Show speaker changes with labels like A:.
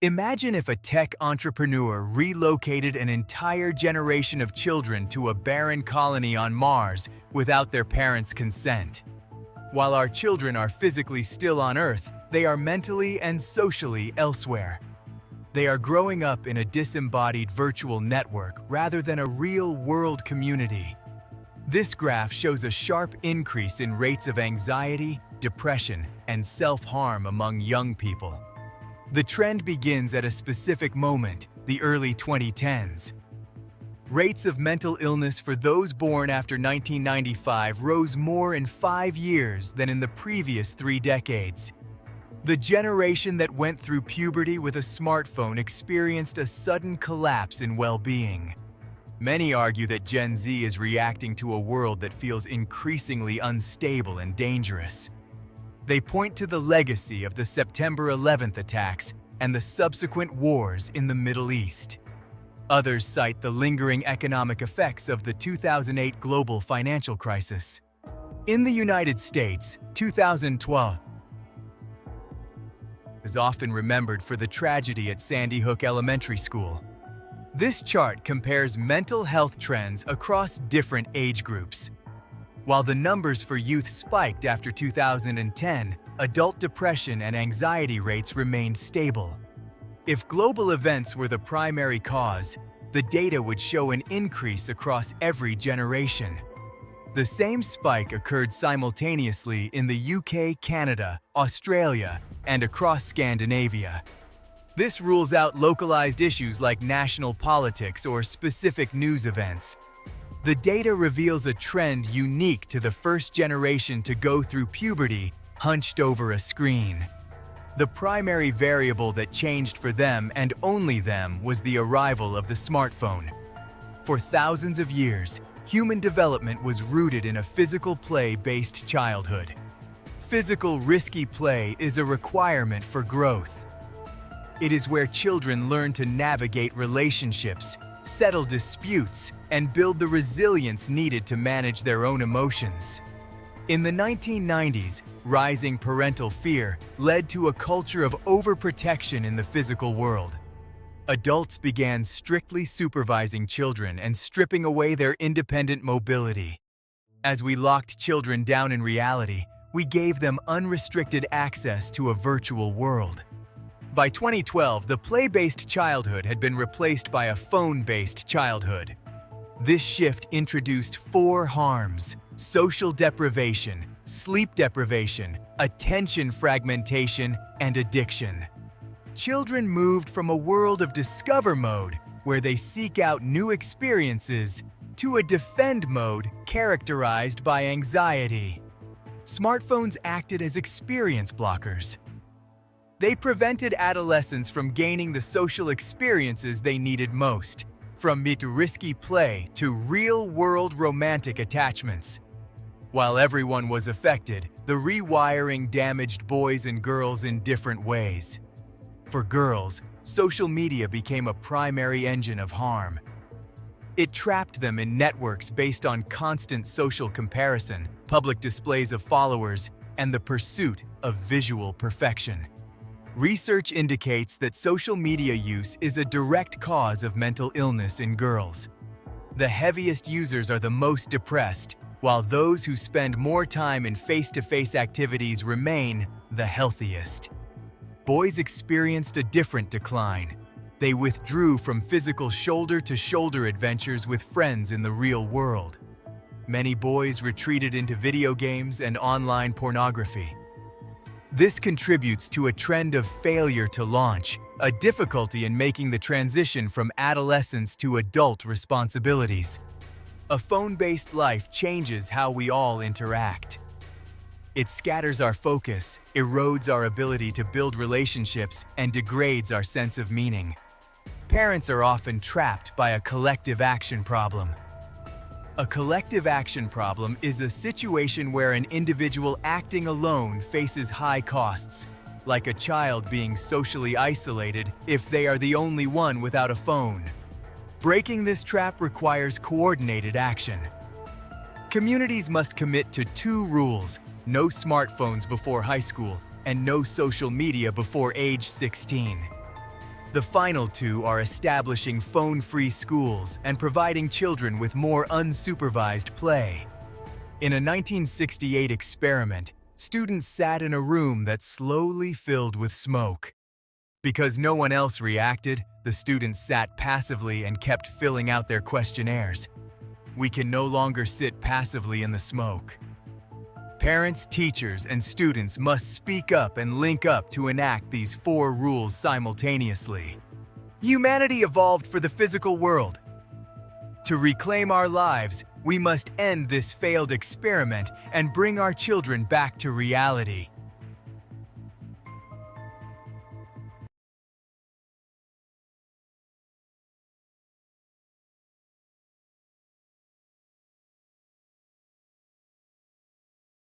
A: Imagine if a tech entrepreneur relocated an entire generation of children to a barren colony on Mars without their parents' consent. While our children are physically still on Earth, they are mentally and socially elsewhere. They are growing up in a disembodied virtual network rather than a real-world community. This graph shows a sharp increase in rates of anxiety, depression, and self-harm among young people. The trend begins at a specific moment, the early 2010s. Rates of mental illness for those born after 1995 rose more in 5 years than in the previous 3 decades. The generation that went through puberty with a smartphone experienced a sudden collapse in well-being. Many argue that Gen Z is reacting to a world that feels increasingly unstable and dangerous. They point to the legacy of the September 11th attacks and the subsequent wars in the Middle East. Others cite the lingering economic effects of the 2008 global financial crisis. In the United States, 2012 is often remembered for the tragedy at Sandy Hook Elementary School. This chart compares mental health trends across different age groups. While the numbers for youth spiked after 2010, adult depression and anxiety rates remained stable. If global events were the primary cause, the data would show an increase across every generation. The same spike occurred simultaneously in the UK, Canada, Australia, and across Scandinavia. This rules out localized issues like national politics or specific news events. The data reveals a trend unique to the first generation to go through puberty hunched over a screen. The primary variable that changed for them and only them was the arrival of the smartphone. For thousands of years, human development was rooted in a physical play-based childhood. Physical, risky play is a requirement for growth. It is where children learn to navigate relationships, settle disputes, and build the resilience needed to manage their own emotions. In the 1990s, rising parental fear led to a culture of overprotection in the physical world. Adults began strictly supervising children and stripping away their independent mobility. As we locked children down in reality, we gave them unrestricted access to a virtual world. By 2012, the play-based childhood had been replaced by a phone-based childhood. This shift introduced 4 harms: social deprivation, sleep deprivation, attention fragmentation, and addiction. Children moved from a world of discover mode, where they seek out new experiences, to a defend mode characterized by anxiety. Smartphones acted as experience blockers. They prevented adolescents from gaining the social experiences they needed most, from risky play to real-world romantic attachments. While everyone was affected, the rewiring damaged boys and girls in different ways. For girls, social media became a primary engine of harm. It trapped them in networks based on constant social comparison, public displays of followers, and the pursuit of visual perfection. Research indicates that social media use is a direct cause of mental illness in girls. The heaviest users are the most depressed, while those who spend more time in face-to-face activities remain the healthiest. Boys experienced a different decline. They withdrew from physical shoulder-to-shoulder adventures with friends in the real world. Many boys retreated into video games and online pornography. This contributes to a trend of failure to launch, a difficulty in making the transition from adolescence to adult responsibilities. A phone-based life changes how we all interact. It scatters our focus, erodes our ability to build relationships, and degrades our sense of meaning. Parents are often trapped by a collective action problem. A collective action problem is a situation where an individual acting alone faces high costs, like a child being socially isolated if they are the only one without a phone. Breaking this trap requires coordinated action. Communities must commit to 2 rules: no smartphones before high school and no social media before age 16. The final two are establishing phone-free schools and providing children with more unsupervised play. In a 1968 experiment, students sat in a room that slowly filled with smoke. Because no one else reacted, the students sat passively and kept filling out their questionnaires. We can no longer sit passively in the smoke. Parents, teachers, and students must speak up and link up to enact these 4 rules simultaneously. Humanity evolved for the physical world. To reclaim our lives, we must end this failed experiment and bring our children back to reality.